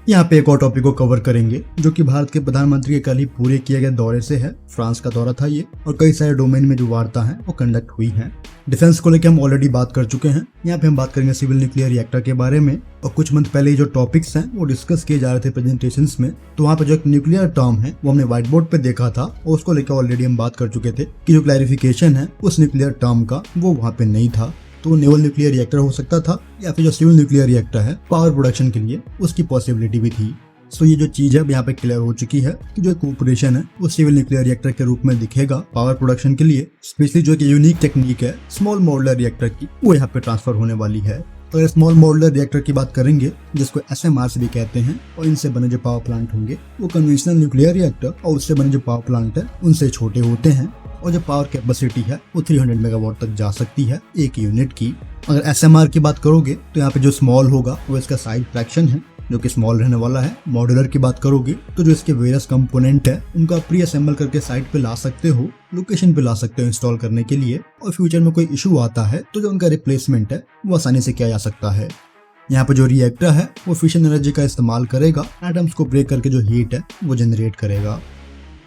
यहाँ पे एक और टॉपिक को कवर करेंगे जो कि भारत के प्रधानमंत्री के कल ही पूरे किए गए दौरे से है। फ्रांस का दौरा था ये, और कई सारे डोमेन में जो वार्ता है वो कंडक्ट हुई है। डिफेंस को लेकर हम ऑलरेडी बात कर चुके हैं। यहाँ पे हम बात करेंगे सिविल न्यूक्लियर रिएक्टर के बारे में, और कुछ मंथ पहले जो टॉपिक्स हैं वो डिस्कस किए जा रहे थे प्रेजेंटेशंस में। तो वहाँ पे जो एक न्यूक्लियर टर्म है वो हमने व्हाइट बोर्ड पे देखा था, और उसको लेकर ऑलरेडी हम बात कर चुके थे कि जो क्लैरिफिकेशन है उस न्यूक्लियर टर्म का वो वहाँ पे नहीं था। तो नेवल न्यूक्लियर रिएक्टर हो सकता था, या फिर जो सिविल न्यूक्लियर रिएक्टर है पावर प्रोडक्शन के लिए उसकी पॉसिबिलिटी भी थी। तो ये जो चीज है यहाँ पे क्लियर हो चुकी है कि जो कोऑपरेशन है वो सिविल न्यूक्लियर रिएक्टर के रूप में दिखेगा पावर प्रोडक्शन के लिए। स्पेशली जो कि यूनिक टेक्निक है स्मॉल मॉड्यूलर रिएक्टर की, वो यहाँ पे ट्रांसफर होने वाली है। अगर स्मॉल मॉड्यूलर रिएक्टर की बात करेंगे, जिसको SMRs भी कहते हैं, और इनसे बने जो पावर प्लांट होंगे वो कन्वेंशनल न्यूक्लियर रिएक्टर और उससे बने जो पावर प्लांट है उनसे छोटे होते हैं, और जो पावर कैपेसिटी है वो 300 मेगावाट तक जा सकती है एक यूनिट की। अगर SMR की बात करोगे तो यहाँ पे जो स्मॉल होगा वो इसका साइज फ्रैक्शन है जो कि स्मॉल रहने वाला है। मॉड्यूलर की बात करोगे तो जो इसके वेरियस कंपोनेंट है उनको आप प्री असेंबल करके साइट पे ला सकते हो, लोकेशन पे ला सकते हो इंस्टॉल करने के लिए, और फ्यूचर में कोई इशू आता है तो जो उनका रिप्लेसमेंट है वो आसानी से किया जा सकता है। यहाँ पे जो रिएक्टर है वो फिशन एनर्जी का इस्तेमाल करेगा, एटम्स को ब्रेक करके जो हीट है वो जनरेट करेगा।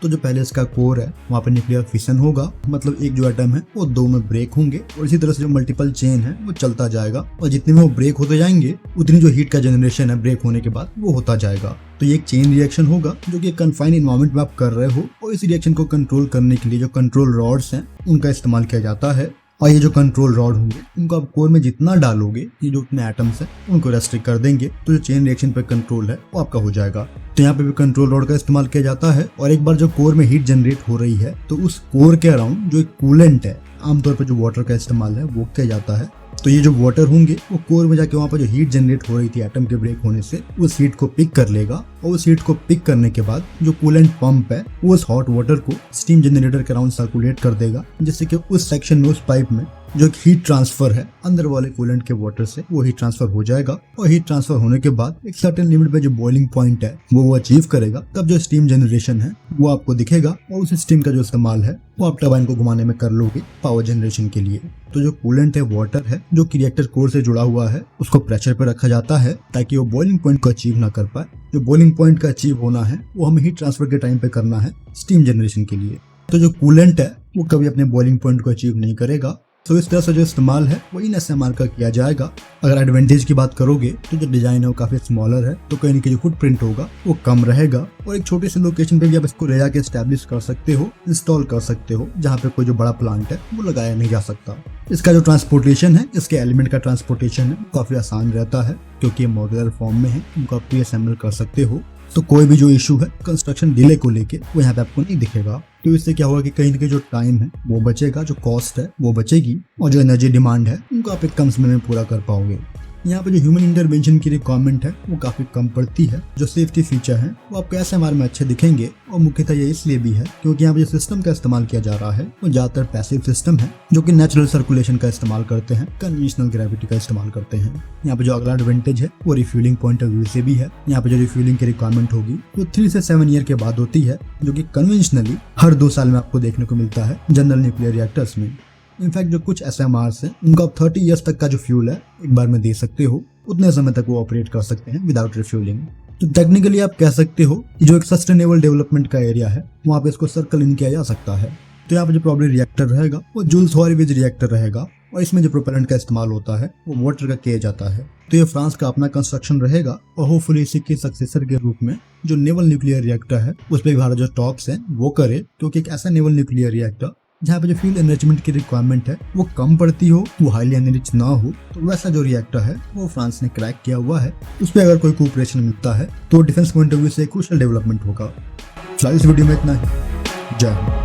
तो जो पहले इसका कोर है वहाँ पे न्यूक्लियर फिशन होगा, मतलब एक जो एटम है वो दो में ब्रेक होंगे, और इसी तरह से जो मल्टीपल चेन है वो चलता जाएगा, और जितने में वो ब्रेक होते जाएंगे उतनी जो हीट का जनरेशन है ब्रेक होने के बाद वो होता जाएगा। तो ये एक चेन रिएक्शन होगा जो कि कन्फाइंड इन्वायरमेंट में आप कर रहे हो, और इस रिएक्शन को कंट्रोल करने के लिए जो कंट्रोल रॉड्स हैं उनका इस्तेमाल किया जाता है। और ये जो कंट्रोल रॉड होंगे उनको आप कोर में जितना डालोगे, ये जो उतने एटम्स हैं उनको रेस्ट्रिक्ट कर देंगे, तो जो चेन रिएक्शन पे कंट्रोल है वो आपका हो जाएगा। तो यहाँ पे भी कंट्रोल रॉड का इस्तेमाल किया जाता है, और एक बार जो कोर में हीट जनरेट हो रही है तो उस कोर के अराउंड जो एक कूलेंट है, आमतौर पर जो वाटर का इस्तेमाल है वो किया जाता है। तो ये जो वाटर होंगे वो कोर में जाके वहाँ पर जो हीट जनरेट हो रही थी एटम के ब्रेक होने से, उस हीट को पिक कर लेगा, और उस हीट को पिक करने के बाद जो कूलेंट पंप है वो उस हॉट वाटर को स्टीम जनरेटर के अराउंड सर्कुलेट कर देगा, जिससे कि उस सेक्शन में, उस पाइप में जो हीट ट्रांसफर है अंदर वाले कूलेंट के वाटर से वो हीट ट्रांसफर हो जाएगा, और हीट ट्रांसफर होने के बाद एक सर्टेन लिमिट पे जो बॉइलिंग पॉइंट है वो अचीव करेगा। तब जो स्टीम जनरेशन है वो आपको दिखेगा, और उस स्टीम का जो इस्तेमाल है वो आप टरबाइन को घुमाने में कर लोगे पावर जनरेशन के लिए। तो जो कूलेंट है वाटर है जो कि रिएक्टर कोर से जुड़ा हुआ है, उसको प्रेशर पे रखा जाता है ताकि वो बॉइलिंग पॉइंट को अचीव ना कर पाए। जो बॉइलिंग पॉइंट का अचीव होना है वो हमें हीट ट्रांसफर के टाइम पे करना है स्टीम जनरेशन के लिए। तो जो कूलेंट है वो कभी अपने बॉइलिंग पॉइंट को अचीव नहीं करेगा। तो इस तरह से जो इस्तेमाल है वो इन SMR का किया जाएगा। अगर एडवांटेज की बात करोगे तो जो डिजाइन है वो काफी स्मॉलर है, तो कहीं ना कहीं जो फुटप्रिंट होगा वो कम रहेगा, और एक छोटे से लोकेशन पे भी आप इसको ले जाके एस्टेब्लिश कर सकते हो, इंस्टॉल कर सकते हो, जहाँ पे कोई जो बड़ा प्लांट है वो लगाया नहीं जा सकता। इसका जो ट्रांसपोर्टेशन है, इसके एलिमेंट का ट्रांसपोर्टेशन है काफी आसान रहता है, क्योंकि ये मॉड्यूलर फॉर्म में है, उनको आप प्री असेंबल कर सकते हो। तो कोई भी जो इशू है कंस्ट्रक्शन डिले को लेके वो यहाँ पे आपको नहीं दिखेगा। तो इससे क्या होगा कि कहीं ना कहीं जो टाइम है वो बचेगा, जो कॉस्ट है वो बचेगी, और जो एनर्जी डिमांड है उनको आप एक कम समय में पूरा कर पाओगे। यहाँ पे जो ह्यूमन इंटरवेंशन की रिक्वायरमेंट है वो काफी कम पड़ती है। जो सेफ्टी फीचर है वो आपको SMR में अच्छे दिखेंगे, और मुख्यतः ये इसलिए भी है क्योंकि यहाँ पे जो सिस्टम का इस्तेमाल किया जा रहा है वो ज्यादातर पैसिव सिस्टम है, जो कि नेचुरल सर्कुलेशन का इस्तेमाल करते हैं, कन्वेंशनल ग्रेविटी का इस्तेमाल करते हैं। यहाँ पे जो अगला एडवांटेज है वो रिफ्यूलिंग पॉइंट ऑफ व्यू से भी है। यहाँ पे जो रिफ्यूलिंग की रिक्वायरमेंट होगी वो 3 से 7 ईयर के बाद होती है, जो कि कन्वेंशनली हर 2 साल में आपको देखने को मिलता है जनरल न्यूक्लियर रिएक्टर्स में। इनफैक्ट जो कुछ SMRs हैं उनको आप 30 ईयर्स तक का जो फ्यूल है एक बार में दे सकते हो, उतने समय तक वो ऑपरेट कर सकते हैं विदाउट रिफ्यूलिंग। तो टेक्निकली आप कह सकते हो कि जो एक सस्टेनेबल डेवलपमेंट का एरिया है वहाँ पे इसको सर्कल इन किया जा सकता है। तो यहाँ पे जो प्रॉब्लम रिएक्टर रहेगा वो जूल्स हॉरिविज रिएक्टर रहेगा, और इसमें जो प्रोपेलेंट का इस्तेमाल होता है वो वाटर का किया जाता है। तो ये फ्रांस का अपना कंस्ट्रक्शन रहेगा, और होपफुली इसी के सक्सेसर के रूप में जो नेवल न्यूक्लियर रिएक्टर है उस पर भारत जो टॉप्स है वो करे, क्योंकि एक ऐसा नेवल न्यूक्लियर रिएक्टर जहाँ पे जो फ्यूल एनरिचमेंट की रिक्वायरमेंट है वो कम पड़ती हो, वो हाईली एनरिच ना हो, तो वैसा जो रिएक्टर है वो फ्रांस ने क्रैक किया हुआ है। उस पर अगर कोई कोऑपरेशन मिलता है तो डिफेंस पॉइंट ऑफ व्यू से क्रूशियल डेवलपमेंट होगा। फिलहाल इस वीडियो में इतना ही। जय हिंद।